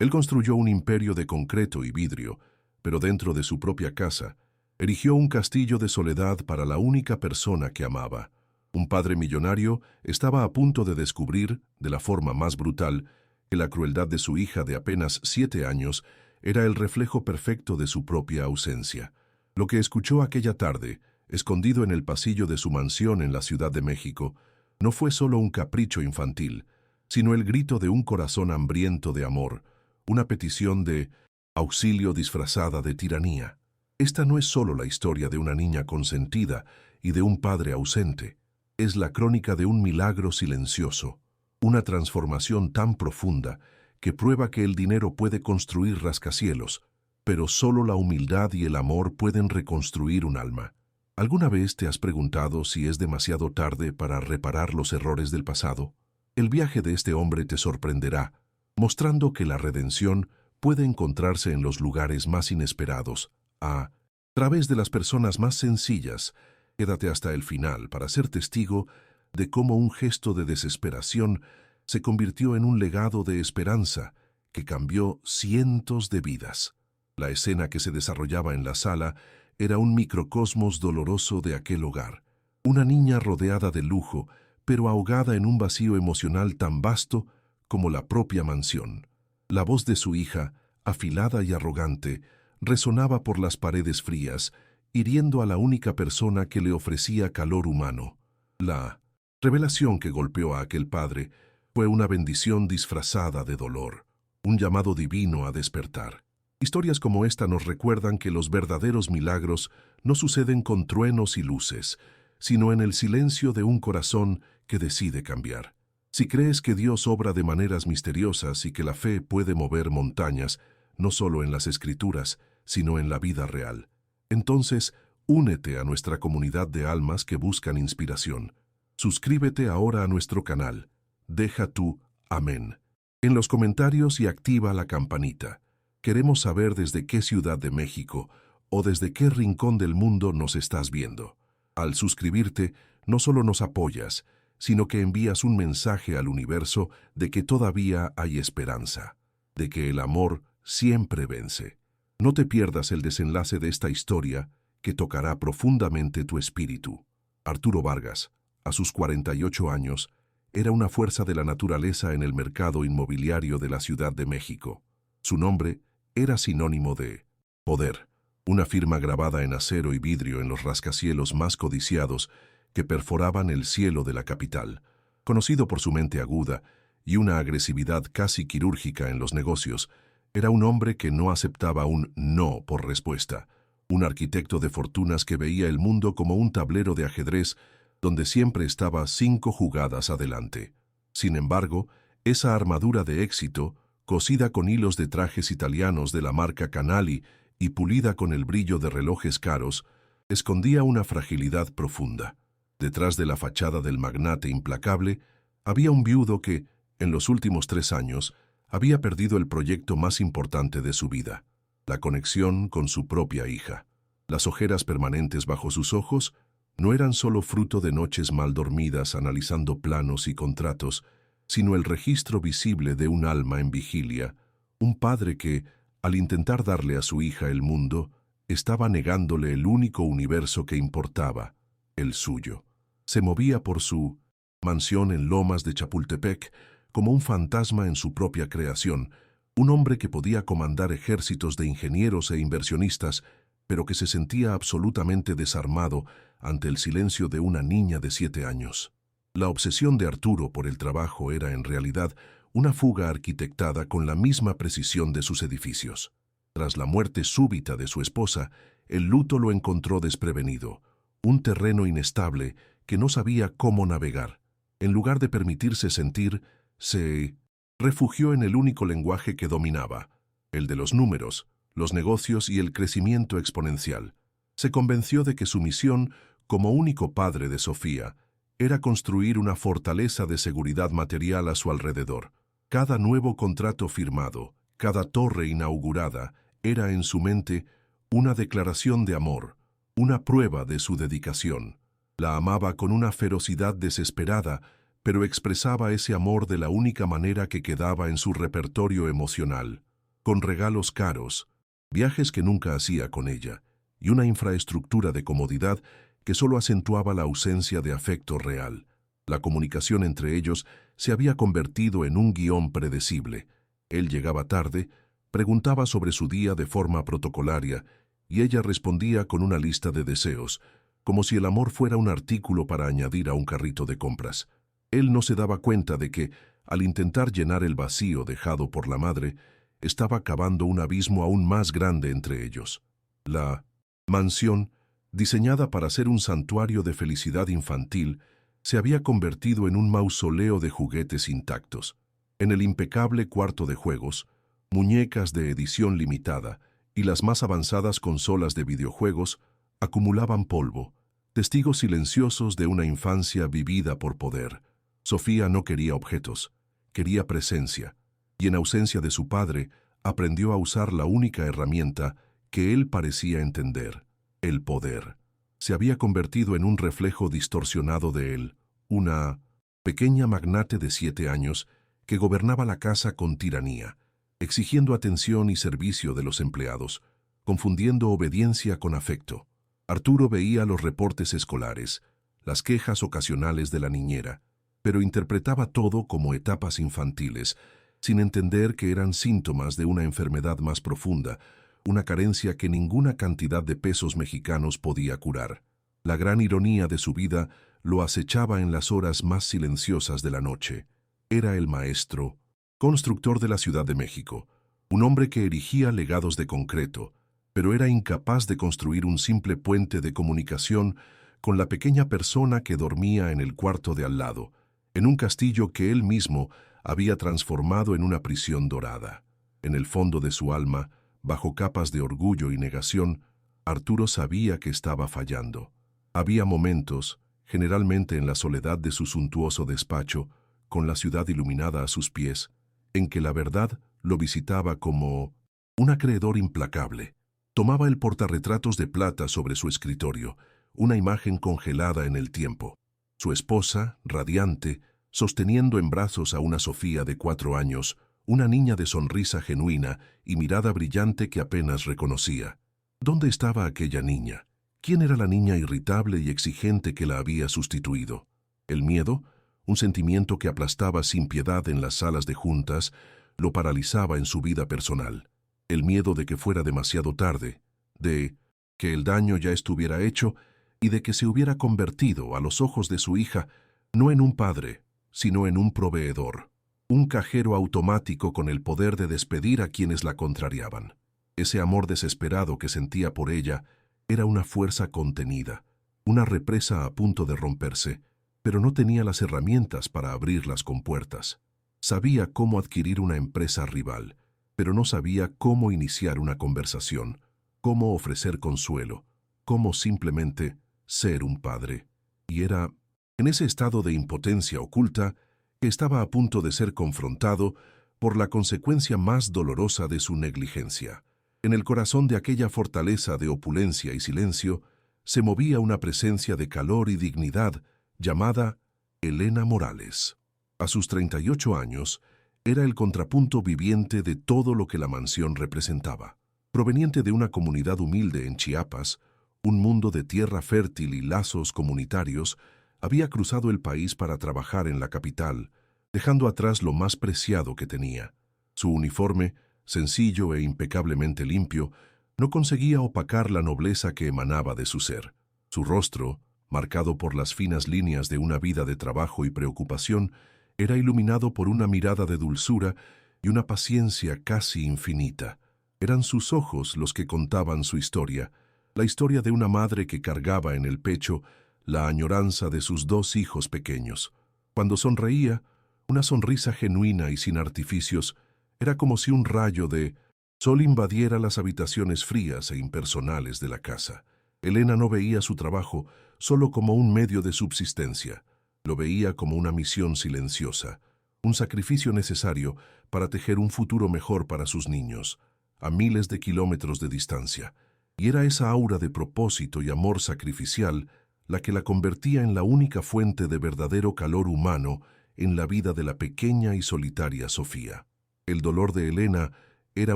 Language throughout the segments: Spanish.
Él construyó un imperio de concreto y vidrio, pero dentro de su propia casa, erigió un castillo de soledad para la única persona que amaba. Un padre millonario estaba a punto de descubrir, de la forma más brutal, que la crueldad de su hija de apenas 7 años era el reflejo perfecto de su propia ausencia. Lo que escuchó aquella tarde, escondido en el pasillo de su mansión en la Ciudad de México, no fue solo un capricho infantil, sino el grito de un corazón hambriento de amor, una petición de auxilio disfrazada de tiranía. Esta no es solo la historia de una niña consentida y de un padre ausente. Es la crónica de un milagro silencioso, una transformación tan profunda que prueba que el dinero puede construir rascacielos, pero solo la humildad y el amor pueden reconstruir un alma. ¿Alguna vez te has preguntado si es demasiado tarde para reparar los errores del pasado? El viaje de este hombre te sorprenderá, mostrando que la redención puede encontrarse en los lugares más inesperados, a través de las personas más sencillas. Quédate hasta el final para ser testigo de cómo un gesto de desesperación se convirtió en un legado de esperanza que cambió cientos de vidas. La escena que se desarrollaba en la sala era un microcosmos doloroso de aquel hogar. Una niña rodeada de lujo, pero ahogada en un vacío emocional tan vasto como la propia mansión. La voz de su hija, afilada y arrogante, resonaba por las paredes frías, hiriendo a la única persona que le ofrecía calor humano. La revelación que golpeó a aquel padre fue una bendición disfrazada de dolor, un llamado divino a despertar. Historias como esta nos recuerdan que los verdaderos milagros no suceden con truenos y luces, sino en el silencio de un corazón que decide cambiar. Si crees que Dios obra de maneras misteriosas y que la fe puede mover montañas, no solo en las Escrituras, sino en la vida real, entonces únete a nuestra comunidad de almas que buscan inspiración. Suscríbete ahora a nuestro canal. Deja tu amén en los comentarios y activa la campanita. Queremos saber desde qué ciudad de México o desde qué rincón del mundo nos estás viendo. Al suscribirte, no solo nos apoyas, sino que envías un mensaje al universo de que todavía hay esperanza, de que el amor siempre vence. No te pierdas el desenlace de esta historia que tocará profundamente tu espíritu. Arturo Vargas, a sus 48 años, era una fuerza de la naturaleza en el mercado inmobiliario de la Ciudad de México. Su nombre era sinónimo de poder, una firma grabada en acero y vidrio en los rascacielos más codiciados que perforaban el cielo de la capital. Conocido por su mente aguda y una agresividad casi quirúrgica en los negocios, era un hombre que no aceptaba un no por respuesta, un arquitecto de fortunas que veía el mundo como un tablero de ajedrez donde siempre estaba 5 jugadas adelante. Sin embargo, esa armadura de éxito, cosida con hilos de trajes italianos de la marca Canali y pulida con el brillo de relojes caros, escondía una fragilidad profunda. Detrás de la fachada del magnate implacable, había un viudo que, en los últimos 3 años, había perdido el proyecto más importante de su vida, la conexión con su propia hija. Las ojeras permanentes bajo sus ojos no eran solo fruto de noches mal dormidas analizando planos y contratos, sino el registro visible de un alma en vigilia, un padre que, al intentar darle a su hija el mundo, estaba negándole el único universo que importaba, el suyo. Se movía por su mansión en Lomas de Chapultepec como un fantasma en su propia creación, un hombre que podía comandar ejércitos de ingenieros e inversionistas, pero que se sentía absolutamente desarmado ante el silencio de una niña de 7 años. La obsesión de Arturo por el trabajo era en realidad una fuga arquitectada con la misma precisión de sus edificios. Tras la muerte súbita de su esposa, el luto lo encontró desprevenido, un terreno inestable que no sabía cómo navegar. En lugar de permitirse sentir, se refugió en el único lenguaje que dominaba, el de los números, los negocios y el crecimiento exponencial. Se convenció de que su misión, como único padre de Sofía, era construir una fortaleza de seguridad material a su alrededor. Cada nuevo contrato firmado, cada torre inaugurada, era en su mente una declaración de amor, una prueba de su dedicación. La amaba con una ferocidad desesperada, pero expresaba ese amor de la única manera que quedaba en su repertorio emocional, con regalos caros, viajes que nunca hacía con ella, y una infraestructura de comodidad que solo acentuaba la ausencia de afecto real. La comunicación entre ellos se había convertido en un guión predecible. Él llegaba tarde, preguntaba sobre su día de forma protocolaria, y ella respondía con una lista de deseos, como si el amor fuera un artículo para añadir a un carrito de compras. Él no se daba cuenta de que, al intentar llenar el vacío dejado por la madre, estaba cavando un abismo aún más grande entre ellos. La mansión, diseñada para ser un santuario de felicidad infantil, se había convertido en un mausoleo de juguetes intactos. En el impecable cuarto de juegos, muñecas de edición limitada y las más avanzadas consolas de videojuegos acumulaban polvo, testigos silenciosos de una infancia vivida por poder. Sofía no quería objetos, quería presencia, y en ausencia de su padre, aprendió a usar la única herramienta que él parecía entender, el poder. Se había convertido en un reflejo distorsionado de él, una pequeña magnate de 7 años que gobernaba la casa con tiranía, exigiendo atención y servicio de los empleados, confundiendo obediencia con afecto. Arturo veía los reportes escolares, las quejas ocasionales de la niñera, pero interpretaba todo como etapas infantiles, sin entender que eran síntomas de una enfermedad más profunda, una carencia que ninguna cantidad de pesos mexicanos podía curar. La gran ironía de su vida lo acechaba en las horas más silenciosas de la noche. Era el maestro, constructor de la Ciudad de México, un hombre que erigía legados de concreto, pero era incapaz de construir un simple puente de comunicación con la pequeña persona que dormía en el cuarto de al lado, en un castillo que él mismo había transformado en una prisión dorada. En el fondo de su alma, bajo capas de orgullo y negación, Arturo sabía que estaba fallando. Había momentos, generalmente en la soledad de su suntuoso despacho, con la ciudad iluminada a sus pies, en que la verdad lo visitaba como un acreedor implacable. Tomaba el portarretratos de plata sobre su escritorio, una imagen congelada en el tiempo. Su esposa, radiante, sosteniendo en brazos a una Sofía de 4 años, una niña de sonrisa genuina y mirada brillante que apenas reconocía. ¿Dónde estaba aquella niña? ¿Quién era la niña irritable y exigente que la había sustituido? El miedo, un sentimiento que aplastaba sin piedad en las salas de juntas, lo paralizaba en su vida personal. El miedo de que fuera demasiado tarde, de que el daño ya estuviera hecho y de que se hubiera convertido, a los ojos de su hija, no en un padre, sino en un proveedor, un cajero automático con el poder de despedir a quienes la contrariaban. Ese amor desesperado que sentía por ella era una fuerza contenida, una represa a punto de romperse, pero no tenía las herramientas para abrir las compuertas. Sabía cómo adquirir una empresa rival, pero no sabía cómo iniciar una conversación, cómo ofrecer consuelo, cómo simplemente ser un padre. Y era en ese estado de impotencia oculta que estaba a punto de ser confrontado por la consecuencia más dolorosa de su negligencia. En el corazón de aquella fortaleza de opulencia y silencio se movía una presencia de calor y dignidad llamada Elena Morales. A sus 38 años, era el contrapunto viviente de todo lo que la mansión representaba. Proveniente de una comunidad humilde en Chiapas, un mundo de tierra fértil y lazos comunitarios, había cruzado el país para trabajar en la capital, dejando atrás lo más preciado que tenía. Su uniforme, sencillo e impecablemente limpio, no conseguía opacar la nobleza que emanaba de su ser. Su rostro, marcado por las finas líneas de una vida de trabajo y preocupación, era iluminado por una mirada de dulzura y una paciencia casi infinita. Eran sus ojos los que contaban su historia, la historia de una madre que cargaba en el pecho la añoranza de sus 2 hijos pequeños. Cuando sonreía, una sonrisa genuina y sin artificios, era como si un rayo de sol invadiera las habitaciones frías e impersonales de la casa. Elena no veía su trabajo solo como un medio de subsistencia, lo veía como una misión silenciosa, un sacrificio necesario para tejer un futuro mejor para sus niños, a miles de kilómetros de distancia. Y era esa aura de propósito y amor sacrificial la que la convertía en la única fuente de verdadero calor humano en la vida de la pequeña y solitaria Sofía. El dolor de Elena era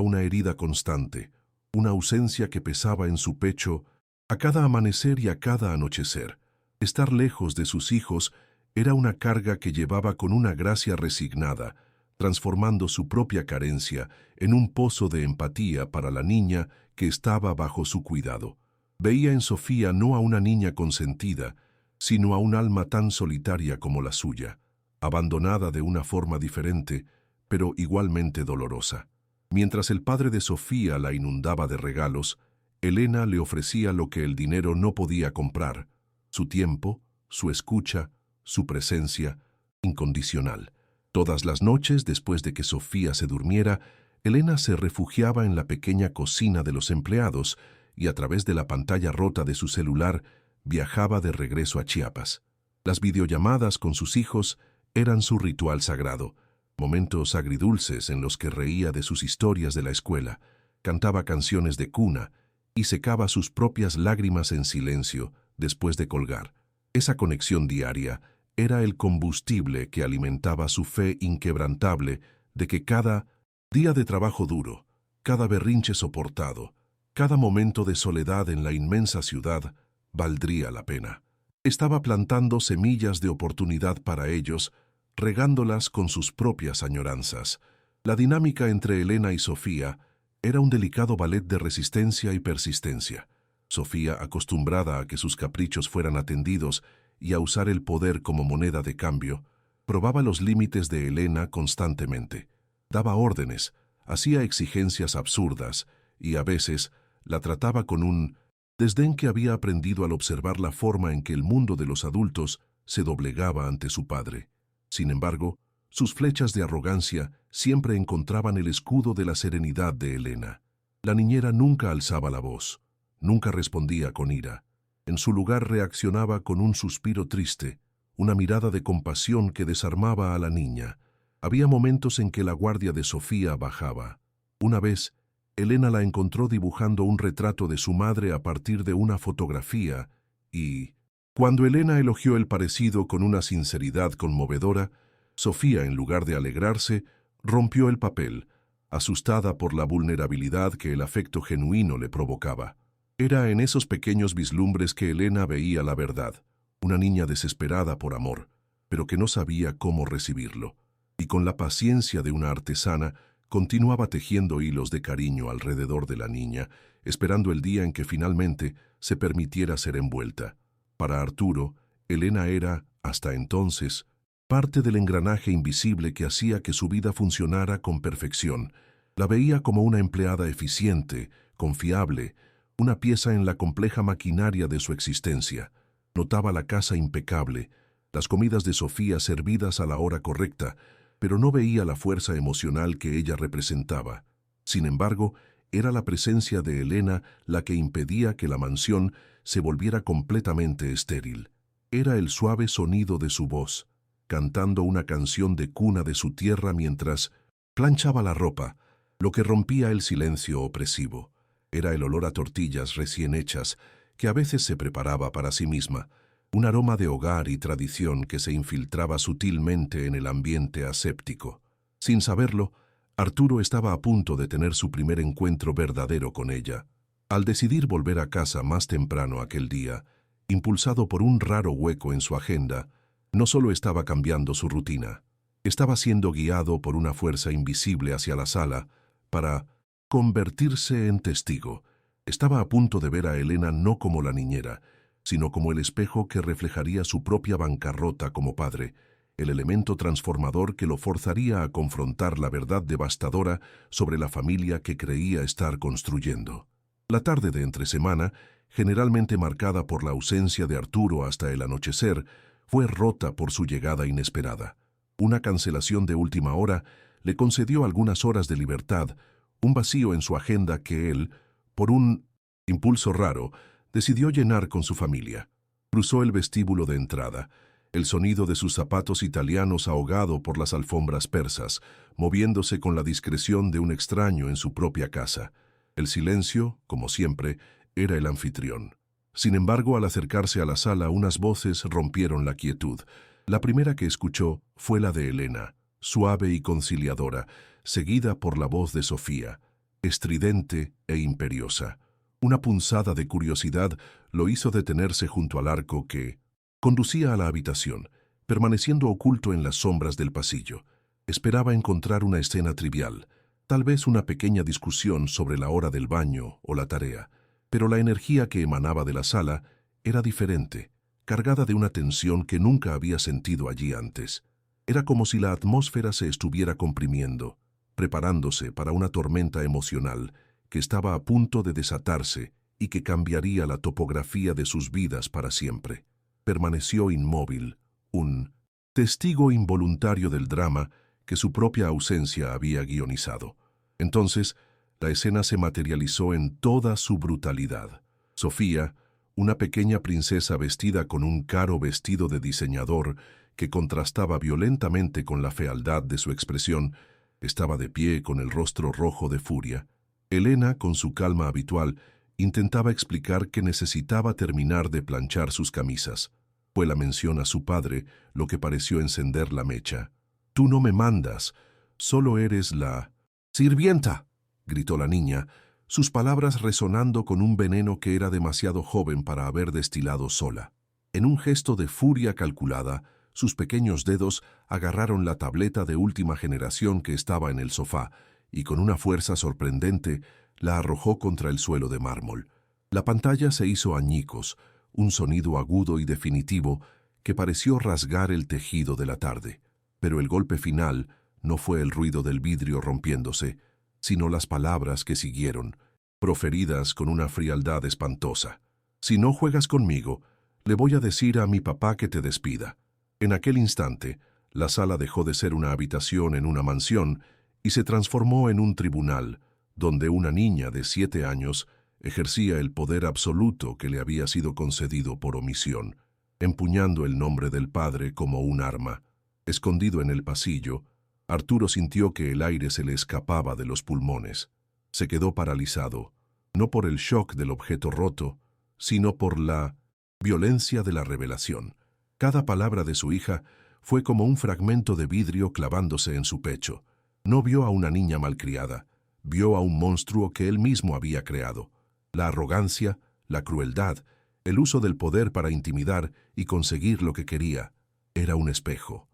una herida constante, una ausencia que pesaba en su pecho a cada amanecer y a cada anochecer. Estar lejos de sus hijos era una carga que llevaba con una gracia resignada, transformando su propia carencia en un pozo de empatía para la niña que estaba bajo su cuidado. Veía en Sofía no a una niña consentida, sino a un alma tan solitaria como la suya, abandonada de una forma diferente, pero igualmente dolorosa. Mientras el padre de Sofía la inundaba de regalos, Elena le ofrecía lo que el dinero no podía comprar: su tiempo, su escucha, su presencia incondicional. Todas las noches, después de que Sofía se durmiera, Elena se refugiaba en la pequeña cocina de los empleados y a través de la pantalla rota de su celular viajaba de regreso a Chiapas. Las videollamadas con sus hijos eran su ritual sagrado, momentos agridulces en los que reía de sus historias de la escuela, cantaba canciones de cuna y secaba sus propias lágrimas en silencio después de colgar. Esa conexión diaria era el combustible que alimentaba su fe inquebrantable de que cada día de trabajo duro, cada berrinche soportado, cada momento de soledad en la inmensa ciudad valdría la pena. Estaba plantando semillas de oportunidad para ellos, regándolas con sus propias añoranzas. La dinámica entre Elena y Sofía era un delicado ballet de resistencia y persistencia. Sofía, acostumbrada a que sus caprichos fueran atendidos y a usar el poder como moneda de cambio, probaba los límites de Elena constantemente. Daba órdenes, hacía exigencias absurdas y a veces la trataba con un desdén que había aprendido al observar la forma en que el mundo de los adultos se doblegaba ante su padre. Sin embargo, sus flechas de arrogancia siempre encontraban el escudo de la serenidad de Elena. La niñera nunca alzaba la voz, nunca respondía con ira. En su lugar reaccionaba con un suspiro triste, una mirada de compasión que desarmaba a la niña. Había momentos en que la guardia de Sofía bajaba. Una vez, Elena la encontró dibujando un retrato de su madre a partir de una fotografía y, cuando Elena elogió el parecido con una sinceridad conmovedora, Sofía, en lugar de alegrarse, rompió el papel, asustada por la vulnerabilidad que el afecto genuino le provocaba. Era en esos pequeños vislumbres que Elena veía la verdad, una niña desesperada por amor, pero que no sabía cómo recibirlo, y con la paciencia de una artesana, continuaba tejiendo hilos de cariño alrededor de la niña, esperando el día en que finalmente se permitiera ser envuelta. Para Arturo, Elena era, hasta entonces, parte del engranaje invisible que hacía que su vida funcionara con perfección. La veía como una empleada eficiente, confiable, una pieza en la compleja maquinaria de su existencia. Notaba la casa impecable, las comidas de Sofía servidas a la hora correcta, pero no veía la fuerza emocional que ella representaba. Sin embargo, era la presencia de Elena la que impedía que la mansión se volviera completamente estéril. Era el suave sonido de su voz, cantando una canción de cuna de su tierra mientras planchaba la ropa, lo que rompía el silencio opresivo. Era el olor a tortillas recién hechas, que a veces se preparaba para sí misma, un aroma de hogar y tradición que se infiltraba sutilmente en el ambiente aséptico. Sin saberlo, Arturo estaba a punto de tener su primer encuentro verdadero con ella. Al decidir volver a casa más temprano aquel día, impulsado por un raro hueco en su agenda, no solo estaba cambiando su rutina, estaba siendo guiado por una fuerza invisible hacia la sala para convertirse en testigo. Estaba a punto de ver a Elena no como la niñera, sino como el espejo que reflejaría su propia bancarrota como padre, el elemento transformador que lo forzaría a confrontar la verdad devastadora sobre la familia que creía estar construyendo. La tarde de entresemana, generalmente marcada por la ausencia de Arturo hasta el anochecer, fue rota por su llegada inesperada. Una cancelación de última hora le concedió algunas horas de libertad, un vacío en su agenda que él, por un impulso raro, decidió llenar con su familia. Cruzó el vestíbulo de entrada, el sonido de sus zapatos italianos ahogado por las alfombras persas, moviéndose con la discreción de un extraño en su propia casa. El silencio, como siempre, era el anfitrión. Sin embargo, al acercarse a la sala, unas voces rompieron la quietud. La primera que escuchó fue la de Elena, suave y conciliadora, seguida por la voz de Sofía. estridente e imperiosa. Una punzada de curiosidad lo hizo detenerse junto al arco que conducía a la habitación, permaneciendo oculto en las sombras del pasillo. Esperaba encontrar una escena trivial, tal vez una pequeña discusión sobre la hora del baño o la tarea, pero la energía que emanaba de la sala era diferente, cargada de una tensión que nunca había sentido allí antes. Era como si la atmósfera se estuviera comprimiendo, preparándose para una tormenta emocional que estaba a punto de desatarse y que cambiaría la topografía de sus vidas para siempre. Permaneció inmóvil, un testigo involuntario del drama que su propia ausencia había guionizado. Entonces, la escena se materializó en toda su brutalidad. Sofía, una pequeña princesa vestida con un caro vestido de diseñador que contrastaba violentamente con la fealdad de su expresión, estaba de pie con el rostro rojo de furia. Elena, con su calma habitual, intentaba explicar que necesitaba terminar de planchar sus camisas. Fue la mención a su padre lo que pareció encender la mecha. «Tú no me mandas, solo eres la sirvienta», gritó la niña, sus palabras resonando con un veneno que era demasiado joven para haber destilado sola. En un gesto de furia calculada, sus pequeños dedos agarraron la tableta de última generación que estaba en el sofá y con una fuerza sorprendente la arrojó contra el suelo de mármol. La pantalla se hizo añicos, un sonido agudo y definitivo que pareció rasgar el tejido de la tarde. Pero el golpe final no fue el ruido del vidrio rompiéndose, sino las palabras que siguieron, proferidas con una frialdad espantosa. «Si no juegas conmigo, le voy a decir a mi papá que te despida». En aquel instante, la sala dejó de ser una habitación en una mansión y se transformó en un tribunal, donde una niña de 7 años ejercía el poder absoluto que le había sido concedido por omisión, empuñando el nombre del padre como un arma. Escondido en el pasillo, Arturo sintió que el aire se le escapaba de los pulmones. Se quedó paralizado, no por el shock del objeto roto, sino por la violencia de la revelación. Cada palabra de su hija fue como un fragmento de vidrio clavándose en su pecho. No vio a una niña malcriada, vio a un monstruo que él mismo había creado. La arrogancia, la crueldad, el uso del poder para intimidar y conseguir lo que quería. Era un espejo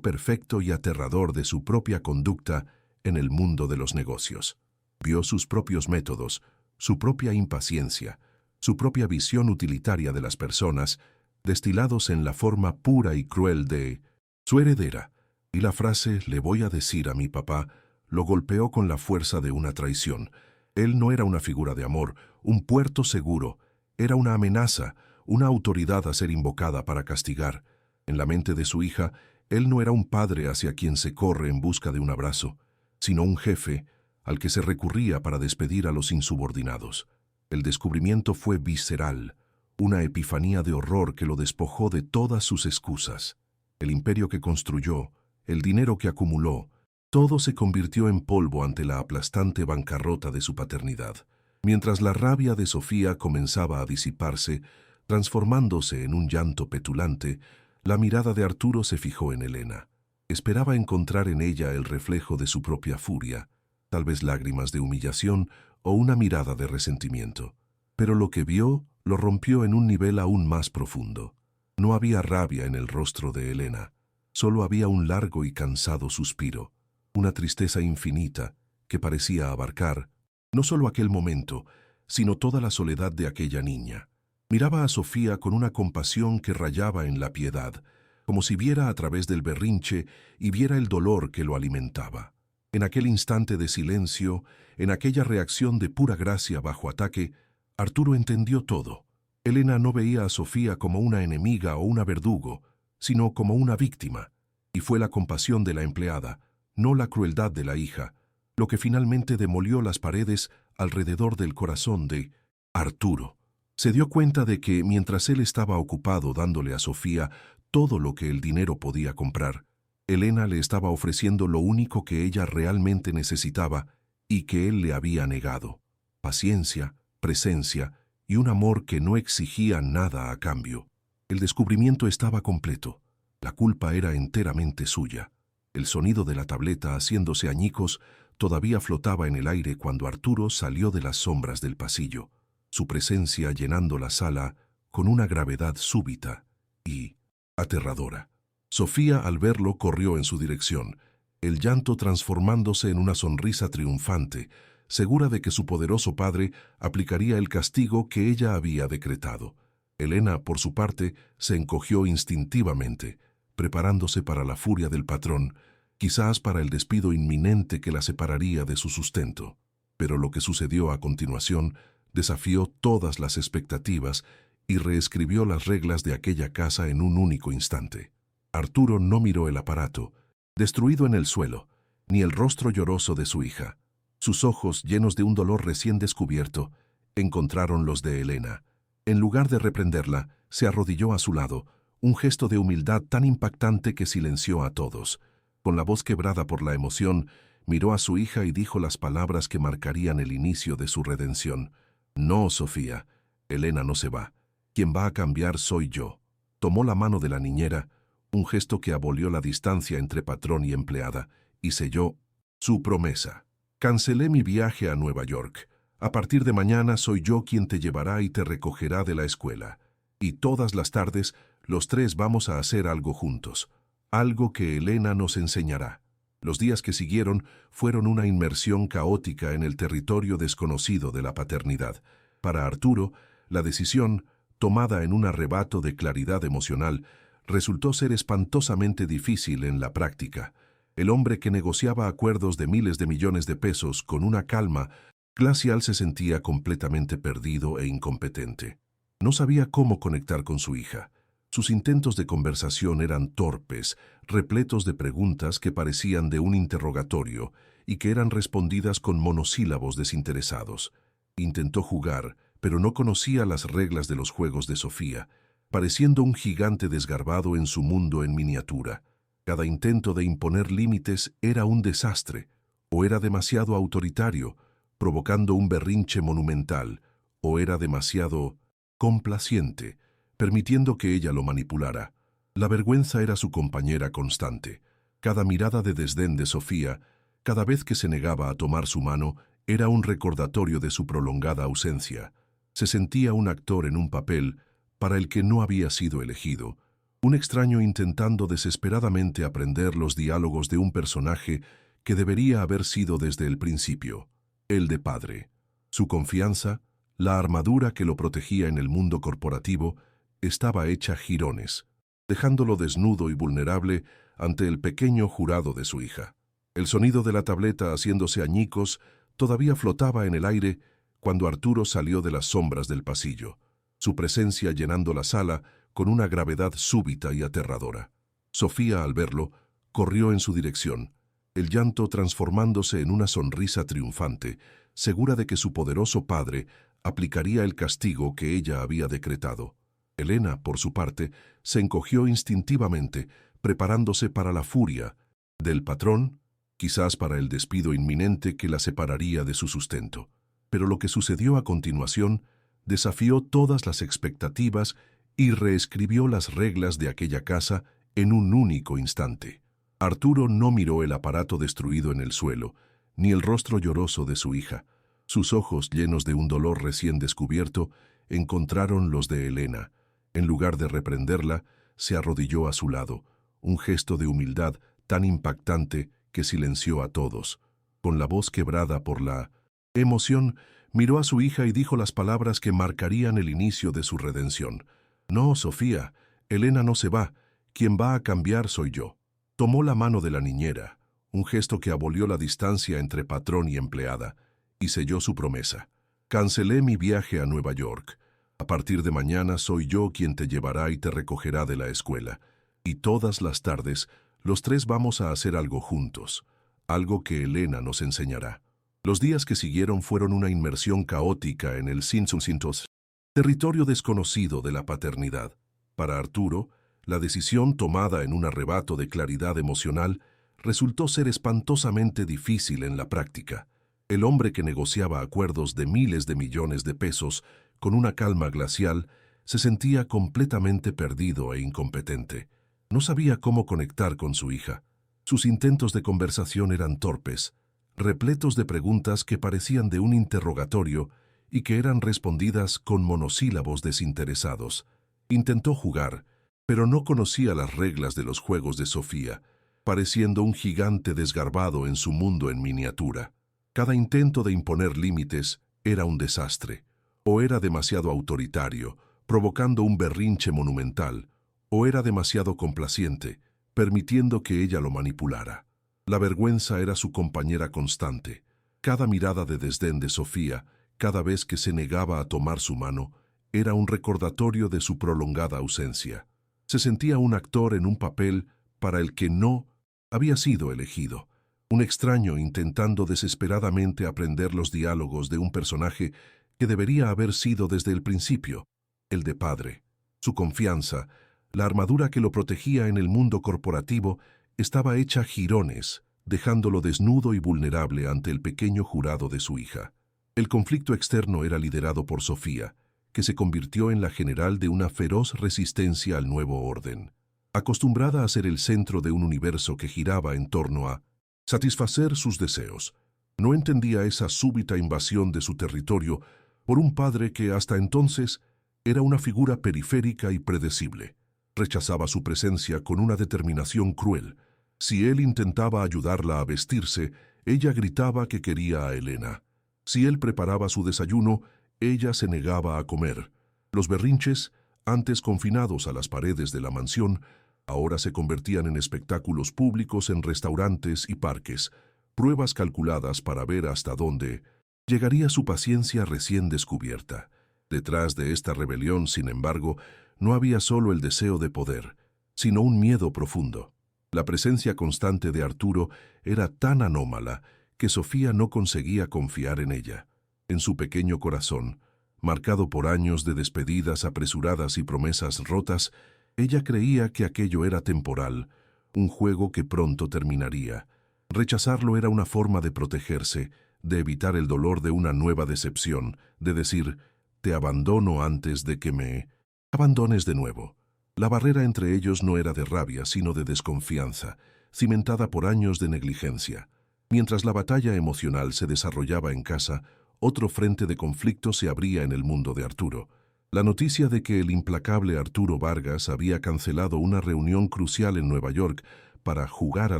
perfecto y aterrador de su propia conducta en el mundo de los negocios. Vio sus propios métodos, su propia impaciencia, su propia visión utilitaria de las personas, destilados en la forma pura y cruel de su heredera, y la frase «le voy a decir a mi papá» lo golpeó con la fuerza de una traición. Él no era una figura de amor, un puerto seguro, era una amenaza, una autoridad a ser invocada para castigar. En la mente de su hija, él no era un padre hacia quien se corre en busca de un abrazo, sino un jefe al que se recurría para despedir a los insubordinados. El descubrimiento fue visceral, una epifanía de horror que lo despojó de todas sus excusas. El imperio que construyó, el dinero que acumuló, todo se convirtió en polvo ante la aplastante bancarrota de su paternidad. Mientras la rabia de Sofía comenzaba a disiparse, transformándose en un llanto petulante, la mirada de Arturo se fijó en Elena. Esperaba encontrar en ella el reflejo de su propia furia, tal vez lágrimas de humillación o una mirada de resentimiento. Pero lo que vio lo rompió en un nivel aún más profundo. No había rabia en el rostro de Elena, solo había un largo y cansado suspiro, una tristeza infinita que parecía abarcar no solo aquel momento, sino toda la soledad de aquella niña. Miraba a Sofía con una compasión que rayaba en la piedad, como si viera a través del berrinche y viera el dolor que lo alimentaba. En aquel instante de silencio, en aquella reacción de pura gracia bajo ataque, Arturo entendió todo. Elena no veía a Sofía como una enemiga o una verdugo, sino como una víctima, y fue la compasión de la empleada, no la crueldad de la hija, lo que finalmente demolió las paredes alrededor del corazón de Arturo. Se dio cuenta de que, mientras él estaba ocupado dándole a Sofía todo lo que el dinero podía comprar, Elena le estaba ofreciendo lo único que ella realmente necesitaba y que él le había negado: paciencia, presencia y un amor que no exigía nada a cambio. El descubrimiento estaba completo. La culpa era enteramente suya. El sonido de la tableta haciéndose añicos todavía flotaba en el aire cuando Arturo salió de las sombras del pasillo, su presencia llenando la sala con una gravedad súbita y aterradora. Sofía, al verlo, corrió en su dirección, el llanto transformándose en una sonrisa triunfante, segura de que su poderoso padre aplicaría el castigo que ella había decretado. Elena, por su parte, se encogió instintivamente, preparándose para la furia del patrón, quizás para el despido inminente que la separaría de su sustento. Pero lo que sucedió a continuación desafió todas las expectativas y reescribió las reglas de aquella casa en un único instante. Arturo no miró el aparato, destruido en el suelo, ni el rostro lloroso de su hija. Sus ojos, llenos de un dolor recién descubierto, encontraron los de Elena. En lugar de reprenderla, se arrodilló a su lado, un gesto de humildad tan impactante que silenció a todos. Con la voz quebrada por la emoción, miró a su hija y dijo las palabras que marcarían el inicio de su redención. «No, Sofía, Elena no se va. Quien va a cambiar soy yo». Tomó la mano de la niñera, un gesto que abolió la distancia entre patrón y empleada, y selló su promesa. «Cancelé mi viaje a Nueva York. A partir de mañana soy yo quien te llevará y te recogerá de la escuela. Y todas las tardes, los tres vamos a hacer algo juntos. Algo que Elena nos enseñará». Los días que siguieron fueron una inmersión caótica en el territorio desconocido de la paternidad. Para Arturo, la decisión, tomada en un arrebato de claridad emocional, resultó ser espantosamente difícil en la práctica. El hombre que negociaba acuerdos de miles de millones de pesos con una calma glacial se sentía completamente perdido e incompetente. No sabía cómo conectar con su hija. Sus intentos de conversación eran torpes, repletos de preguntas que parecían de un interrogatorio y que eran respondidas con monosílabos desinteresados. Intentó jugar, pero no conocía las reglas de los juegos de Sofía, pareciendo un gigante desgarbado en su mundo en miniatura. Cada intento de imponer límites era un desastre, o era demasiado autoritario, provocando un berrinche monumental, o era demasiado complaciente, permitiendo que ella lo manipulara. La vergüenza era su compañera constante. Cada mirada de desdén de Sofía, cada vez que se negaba a tomar su mano, era un recordatorio de su prolongada ausencia. Se sentía un actor en un papel para el que no había sido elegido, un extraño intentando desesperadamente aprender los diálogos de un personaje que debería haber sido desde el principio, el de padre. Su confianza, la armadura que lo protegía en el mundo corporativo, estaba hecha jirones, dejándolo desnudo y vulnerable ante el pequeño jurado de su hija. El sonido de la tableta haciéndose añicos todavía flotaba en el aire cuando Arturo salió de las sombras del pasillo, su presencia llenando la sala con una gravedad súbita y aterradora. Sofía, al verlo, corrió en su dirección, el llanto transformándose en una sonrisa triunfante, segura de que su poderoso padre aplicaría el castigo que ella había decretado. Elena, por su parte, se encogió instintivamente, preparándose para la furia del patrón, quizás para el despido inminente que la separaría de su sustento. Pero lo que sucedió a continuación desafió todas las expectativas y reescribió las reglas de aquella casa en un único instante. Arturo no miró el aparato destruido en el suelo, ni el rostro lloroso de su hija. Sus ojos, llenos de un dolor recién descubierto, encontraron los de Elena. En lugar de reprenderla, se arrodilló a su lado, un gesto de humildad tan impactante que silenció a todos. Con la voz quebrada por la emoción, miró a su hija y dijo las palabras que marcarían el inicio de su redención. «No, Sofía, Elena no se va. Quien va a cambiar soy yo». Tomó la mano de la niñera, un gesto que abolió la distancia entre patrón y empleada, y selló su promesa. «Cancelé mi viaje a Nueva York. A partir de mañana soy yo quien te llevará y te recogerá de la escuela. Y todas las tardes, los tres vamos a hacer algo juntos, algo que Elena nos enseñará». Los días que siguieron fueron una inmersión caótica en el Cincintos, territorio desconocido de la paternidad. Para Arturo, la decisión tomada en un arrebato de claridad emocional resultó ser espantosamente difícil en la práctica. El hombre que negociaba acuerdos de miles de millones de pesos con una calma glacial se sentía completamente perdido e incompetente. No sabía cómo conectar con su hija. Sus intentos de conversación eran torpes, repletos de preguntas que parecían de un interrogatorio y que eran respondidas con monosílabos desinteresados. Intentó jugar, pero no conocía las reglas de los juegos de Sofía, pareciendo un gigante desgarbado en su mundo en miniatura. Cada intento de imponer límites era un desastre, o era demasiado autoritario, provocando un berrinche monumental, o era demasiado complaciente, permitiendo que ella lo manipulara. La vergüenza era su compañera constante. Cada mirada de desdén de Sofía, cada vez que se negaba a tomar su mano, era un recordatorio de su prolongada ausencia. Se sentía un actor en un papel para el que no había sido elegido, un extraño intentando desesperadamente aprender los diálogos de un personaje que debería haber sido desde el principio, el de padre. Su confianza, la armadura que lo protegía en el mundo corporativo, estaba hecha jirones, dejándolo desnudo y vulnerable ante el pequeño jurado de su hija. El conflicto externo era liderado por Sofía, que se convirtió en la general de una feroz resistencia al nuevo orden. Acostumbrada a ser el centro de un universo que giraba en torno a satisfacer sus deseos, no entendía esa súbita invasión de su territorio por un padre que hasta entonces era una figura periférica y predecible. Rechazaba su presencia con una determinación cruel. Si él intentaba ayudarla a vestirse, ella gritaba que quería a Elena. Si él preparaba su desayuno, ella se negaba a comer. Los berrinches, antes confinados a las paredes de la mansión, ahora se convertían en espectáculos públicos en restaurantes y parques, pruebas calculadas para ver hasta dónde llegaría su paciencia recién descubierta. Detrás de esta rebelión, sin embargo, no había solo el deseo de poder, sino un miedo profundo. La presencia constante de Arturo era tan anómala que Sofía no conseguía confiar en ella. En su pequeño corazón, marcado por años de despedidas apresuradas y promesas rotas, ella creía que aquello era temporal, un juego que pronto terminaría. Rechazarlo era una forma de protegerse, de evitar el dolor de una nueva decepción, de decir, te abandono antes de que me abandones de nuevo. La barrera entre ellos no era de rabia, sino de desconfianza, cimentada por años de negligencia. Mientras la batalla emocional se desarrollaba en casa, otro frente de conflicto se abría en el mundo de Arturo. La noticia de que el implacable Arturo Vargas había cancelado una reunión crucial en Nueva York para jugar a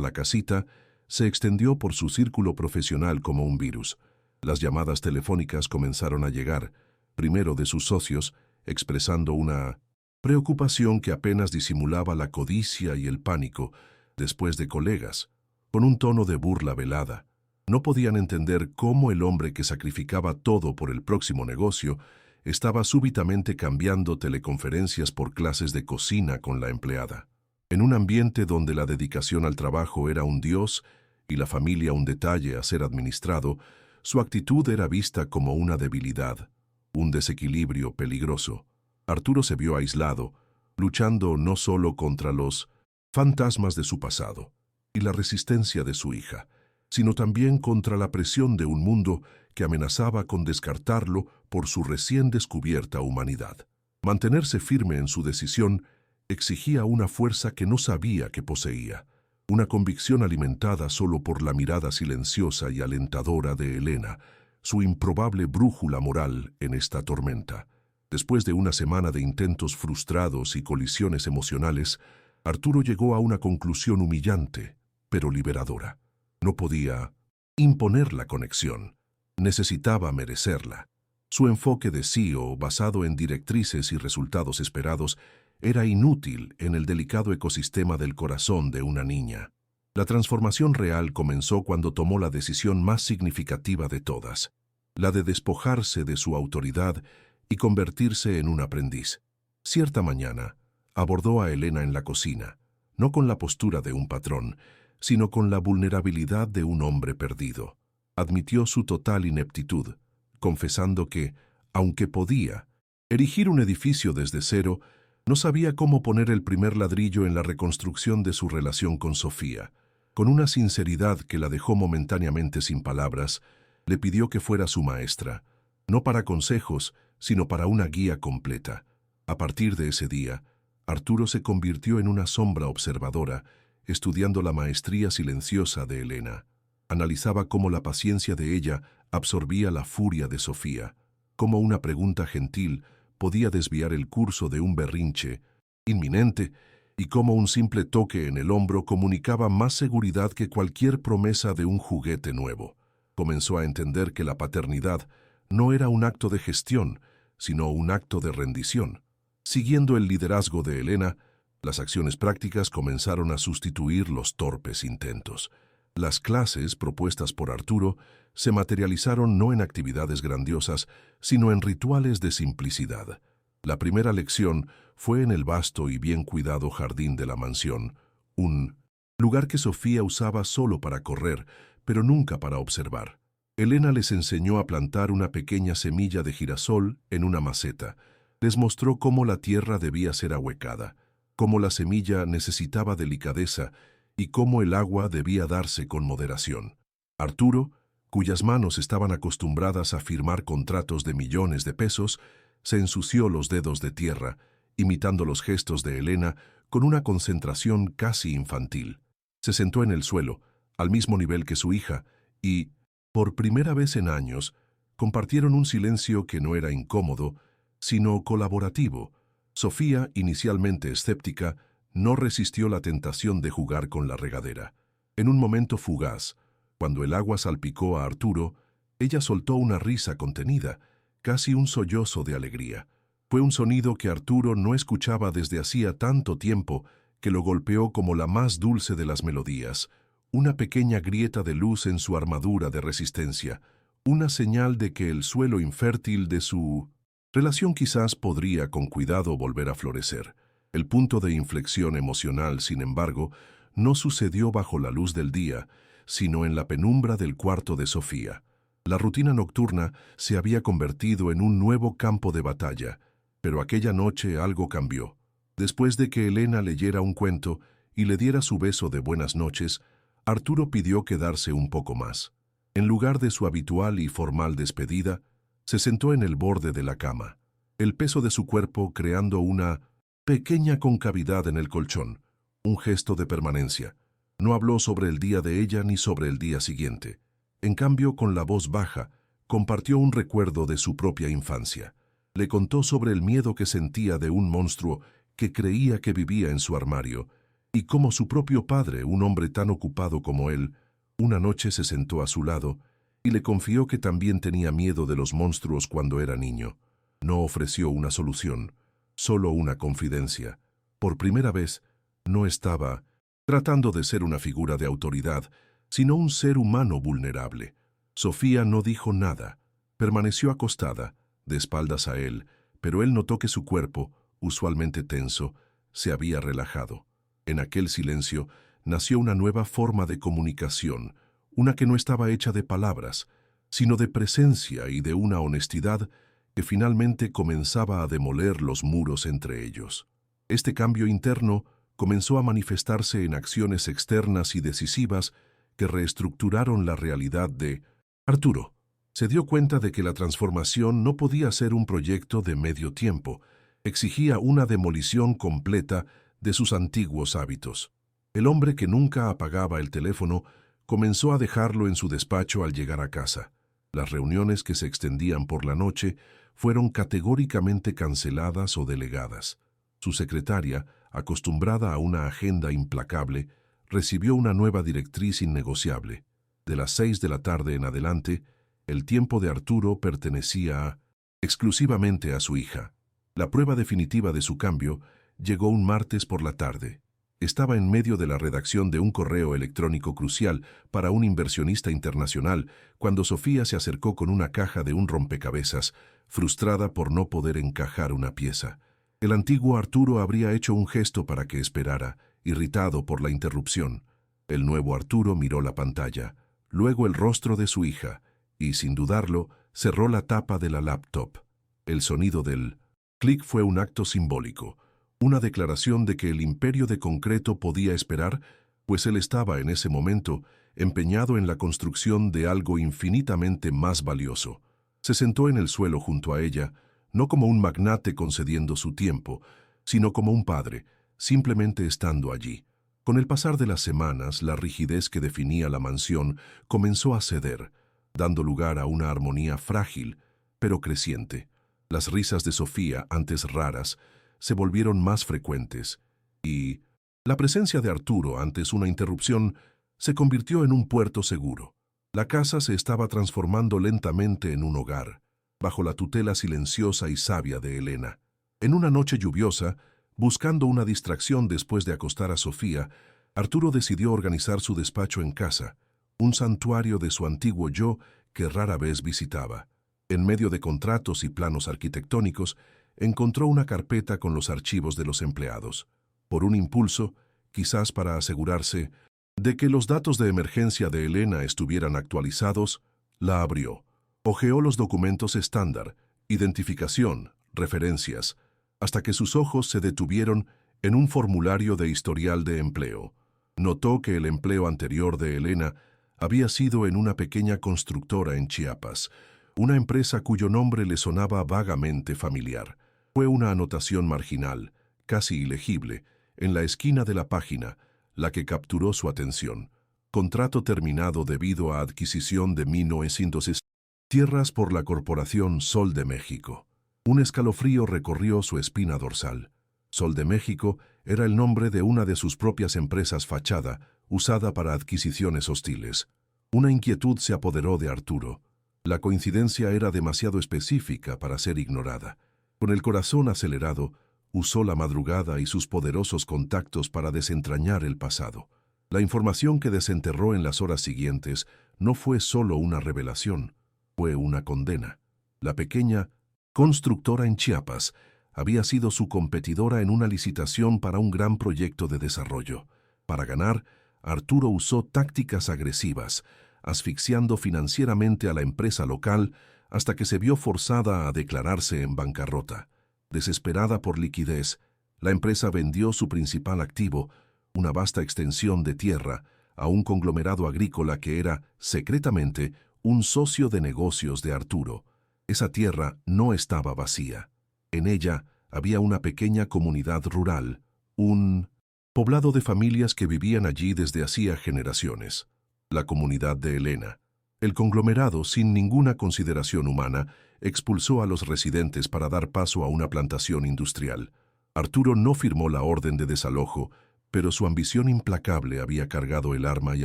la casita se extendió por su círculo profesional como un virus. Las llamadas telefónicas comenzaron a llegar, primero de sus socios, expresando una preocupación que apenas disimulaba la codicia y el pánico, después de colegas, con un tono de burla velada. No podían entender cómo el hombre que sacrificaba todo por el próximo negocio estaba súbitamente cambiando teleconferencias por clases de cocina con la empleada. En un ambiente donde la dedicación al trabajo era un dios y la familia un detalle a ser administrado, su actitud era vista como una debilidad, un desequilibrio peligroso. Arturo se vio aislado, luchando no solo contra los fantasmas de su pasado y la resistencia de su hija, sino también contra la presión de un mundo que amenazaba con descartarlo por su recién descubierta humanidad. Mantenerse firme en su decisión exigía una fuerza que no sabía que poseía, una convicción alimentada solo por la mirada silenciosa y alentadora de Elena, su improbable brújula moral en esta tormenta. Después de una semana de intentos frustrados y colisiones emocionales, Arturo llegó a una conclusión humillante, pero liberadora. No podía imponer la conexión. Necesitaba merecerla. Su enfoque de CEO, basado en directrices y resultados esperados, era inútil en el delicado ecosistema del corazón de una niña. La transformación real comenzó cuando tomó la decisión más significativa de todas, la de despojarse de su autoridad y convertirse en un aprendiz. Cierta mañana, abordó a Elena en la cocina, no con la postura de un patrón, sino con la vulnerabilidad de un hombre perdido. Admitió su total ineptitud, confesando que, aunque podía erigir un edificio desde cero, no sabía cómo poner el primer ladrillo en la reconstrucción de su relación con Sofía. Con una sinceridad que la dejó momentáneamente sin palabras, le pidió que fuera su maestra, no para consejos, sino para una guía completa. A partir de ese día, Arturo se convirtió en una sombra observadora, estudiando la maestría silenciosa de Elena. Analizaba cómo la paciencia de ella absorbía la furia de Sofía, cómo una pregunta gentil podía desviar el curso de un berrinche inminente y cómo un simple toque en el hombro comunicaba más seguridad que cualquier promesa de un juguete nuevo. Comenzó a entender que la paternidad no era un acto de gestión, sino un acto de rendición. Siguiendo el liderazgo de Elena, las acciones prácticas comenzaron a sustituir los torpes intentos. Las clases propuestas por Arturo se materializaron no en actividades grandiosas, sino en rituales de simplicidad. La primera lección fue en el vasto y bien cuidado jardín de la mansión, un lugar que Sofía usaba solo para correr, pero nunca para observar. Elena les enseñó a plantar una pequeña semilla de girasol en una maceta. Les mostró cómo la tierra debía ser ahuecada, cómo la semilla necesitaba delicadeza y cómo el agua debía darse con moderación. Arturo, cuyas manos estaban acostumbradas a firmar contratos de millones de pesos, se ensució los dedos de tierra, imitando los gestos de Elena con una concentración casi infantil. Se sentó en el suelo, al mismo nivel que su hija, y, por primera vez en años, compartieron un silencio que no era incómodo, sino colaborativo. Sofía, inicialmente escéptica, no resistió la tentación de jugar con la regadera. En un momento fugaz, cuando el agua salpicó a Arturo, ella soltó una risa contenida, casi un sollozo de alegría. Fue un sonido que Arturo no escuchaba desde hacía tanto tiempo que lo golpeó como la más dulce de las melodías, una pequeña grieta de luz en su armadura de resistencia, una señal de que el suelo infértil de su relación quizás podría con cuidado volver a florecer. El punto de inflexión emocional, sin embargo, no sucedió bajo la luz del día, sino en la penumbra del cuarto de Sofía. La rutina nocturna se había convertido en un nuevo campo de batalla, pero aquella noche algo cambió. Después de que Elena leyera un cuento y le diera su beso de buenas noches, Arturo pidió quedarse un poco más. En lugar de su habitual y formal despedida, se sentó en el borde de la cama, el peso de su cuerpo creando una pequeña concavidad en el colchón, un gesto de permanencia. No habló sobre el día de ella ni sobre el día siguiente. En cambio, con la voz baja, compartió un recuerdo de su propia infancia. Le contó sobre el miedo que sentía de un monstruo que creía que vivía en su armario, y cómo su propio padre, un hombre tan ocupado como él, una noche se sentó a su lado y le confió que también tenía miedo de los monstruos cuando era niño. No ofreció una solución, solo una confidencia. Por primera vez, no estaba tratando de ser una figura de autoridad, sino un ser humano vulnerable. Sofía no dijo nada. Permaneció acostada, de espaldas a él, pero él notó que su cuerpo, usualmente tenso, se había relajado. En aquel silencio nació una nueva forma de comunicación, una que no estaba hecha de palabras, sino de presencia y de una honestidad que finalmente comenzaba a demoler los muros entre ellos. Este cambio interno comenzó a manifestarse en acciones externas y decisivas que reestructuraron la realidad de Arturo. Se dio cuenta de que la transformación no podía ser un proyecto de medio tiempo, exigía una demolición completa de sus antiguos hábitos. El hombre que nunca apagaba el teléfono comenzó a dejarlo en su despacho al llegar a casa. Las reuniones que se extendían por la noche fueron categóricamente canceladas o delegadas. Su secretaria, acostumbrada a una agenda implacable, recibió una nueva directriz innegociable. De las 6 de la tarde en adelante, el tiempo de Arturo pertenecía exclusivamente a su hija. La prueba definitiva de su cambio llegó un martes por la tarde. Estaba en medio de la redacción de un correo electrónico crucial para un inversionista internacional cuando Sofía se acercó con una caja de un rompecabezas, frustrada por no poder encajar una pieza. El antiguo Arturo habría hecho un gesto para que esperara, irritado por la interrupción. El nuevo Arturo miró la pantalla, luego el rostro de su hija, y, sin dudarlo, cerró la tapa de la laptop. El sonido del clic fue un acto simbólico, una declaración de que el imperio de concreto podía esperar, pues él estaba en ese momento empeñado en la construcción de algo infinitamente más valioso. Se sentó en el suelo junto a ella, no como un magnate concediendo su tiempo, sino como un padre, simplemente estando allí. Con el pasar de las semanas, la rigidez que definía la mansión comenzó a ceder, dando lugar a una armonía frágil, pero creciente. Las risas de Sofía, antes raras, se volvieron más frecuentes, y la presencia de Arturo, antes una interrupción, se convirtió en un puerto seguro. La casa se estaba transformando lentamente en un hogar, bajo la tutela silenciosa y sabia de Elena. En una noche lluviosa, buscando una distracción después de acostar a Sofía, Arturo decidió organizar su despacho en casa, un santuario de su antiguo yo que rara vez visitaba. En medio de contratos y planos arquitectónicos, encontró una carpeta con los archivos de los empleados. Por un impulso, quizás para asegurarse de que los datos de emergencia de Elena estuvieran actualizados, la abrió. Hojeó los documentos estándar, identificación, referencias, hasta que sus ojos se detuvieron en un formulario de historial de empleo. Notó que el empleo anterior de Elena había sido en una pequeña constructora en Chiapas, una empresa cuyo nombre le sonaba vagamente familiar. Fue una anotación marginal, casi ilegible, en la esquina de la página, la que capturó su atención. Contrato terminado debido a adquisición de 1960 tierras por la Corporación Sol de México. Un escalofrío recorrió su espina dorsal. Sol de México era el nombre de una de sus propias empresas fachada, usada para adquisiciones hostiles. Una inquietud se apoderó de Arturo. La coincidencia era demasiado específica para ser ignorada. Con el corazón acelerado, usó la madrugada y sus poderosos contactos para desentrañar el pasado. La información que desenterró en las horas siguientes no fue solo una revelación, fue una condena. La pequeña constructora en Chiapas había sido su competidora en una licitación para un gran proyecto de desarrollo. Para ganar, Arturo usó tácticas agresivas, asfixiando financieramente a la empresa local hasta que se vio forzada a declararse en bancarrota. Desesperada por liquidez, la empresa vendió su principal activo, una vasta extensión de tierra, a un conglomerado agrícola que era, secretamente, un socio de negocios de Arturo. Esa tierra no estaba vacía. En ella había una pequeña comunidad rural, un poblado de familias que vivían allí desde hacía generaciones. La comunidad de Elena. El conglomerado, sin ninguna consideración humana, expulsó a los residentes para dar paso a una plantación industrial. Arturo no firmó la orden de desalojo, pero su ambición implacable había cargado el arma y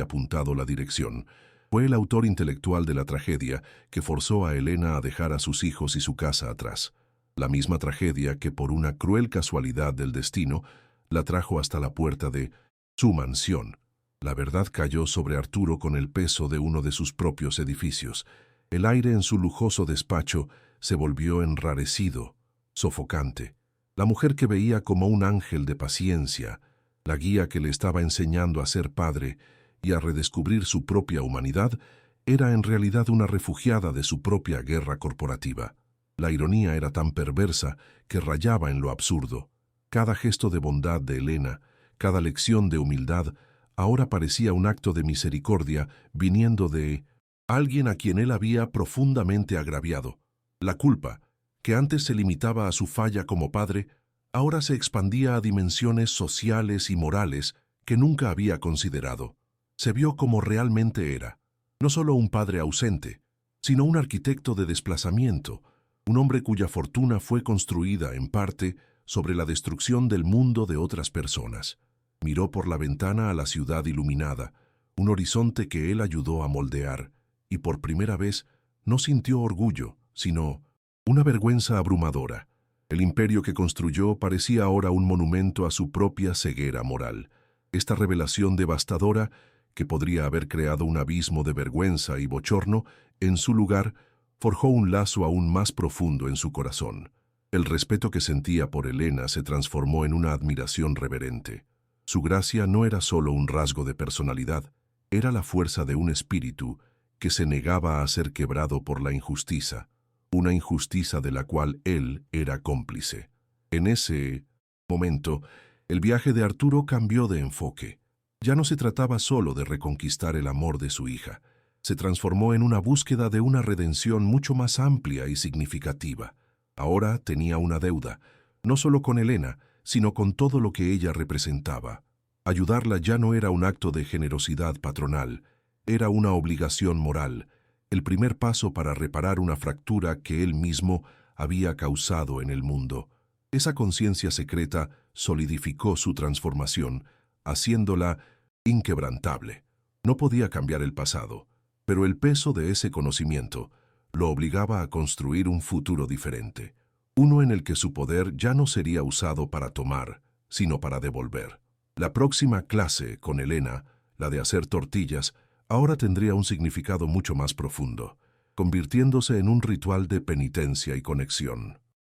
apuntado la dirección. Fue el autor intelectual de la tragedia que forzó a Elena a dejar a sus hijos y su casa atrás. La misma tragedia que, por una cruel casualidad del destino, la trajo hasta la puerta de su mansión. La verdad cayó sobre Arturo con el peso de uno de sus propios edificios. El aire en su lujoso despacho se volvió enrarecido, sofocante. La mujer que veía como un ángel de paciencia, la guía que le estaba enseñando a ser padre y a redescubrir su propia humanidad, era en realidad una refugiada de su propia guerra corporativa. La ironía era tan perversa que rayaba en lo absurdo. Cada gesto de bondad de Elena, cada lección de humildad, ahora parecía un acto de misericordia viniendo de alguien a quien él había profundamente agraviado. La culpa, que antes se limitaba a su falla como padre, ahora se expandía a dimensiones sociales y morales que nunca había considerado. Se vio como realmente era, no solo un padre ausente, sino un arquitecto de desplazamiento, un hombre cuya fortuna fue construida, en parte, sobre la destrucción del mundo de otras personas. Miró por la ventana a la ciudad iluminada, un horizonte que él ayudó a moldear, y por primera vez no sintió orgullo, sino una vergüenza abrumadora. El imperio que construyó parecía ahora un monumento a su propia ceguera moral. Esta revelación devastadora, que podría haber creado un abismo de vergüenza y bochorno, en su lugar, forjó un lazo aún más profundo en su corazón. El respeto que sentía por Elena se transformó en una admiración reverente. Su gracia no era solo un rasgo de personalidad, era la fuerza de un espíritu que se negaba a ser quebrado por la injusticia, una injusticia de la cual él era cómplice. En ese momento, el viaje de Arturo cambió de enfoque. Ya no se trataba solo de reconquistar el amor de su hija, se transformó en una búsqueda de una redención mucho más amplia y significativa. Ahora tenía una deuda, no solo con Elena, sino con todo lo que ella representaba. Ayudarla ya no era un acto de generosidad patronal, era una obligación moral, el primer paso para reparar una fractura que él mismo había causado en el mundo. Esa conciencia secreta solidificó su transformación, haciéndola inquebrantable. No podía cambiar el pasado, pero el peso de ese conocimiento lo obligaba a construir un futuro diferente, uno en el que su poder ya no sería usado para tomar, sino para devolver. La próxima clase con Elena, la de hacer tortillas, ahora tendría un significado mucho más profundo, convirtiéndose en un ritual de penitencia y conexión.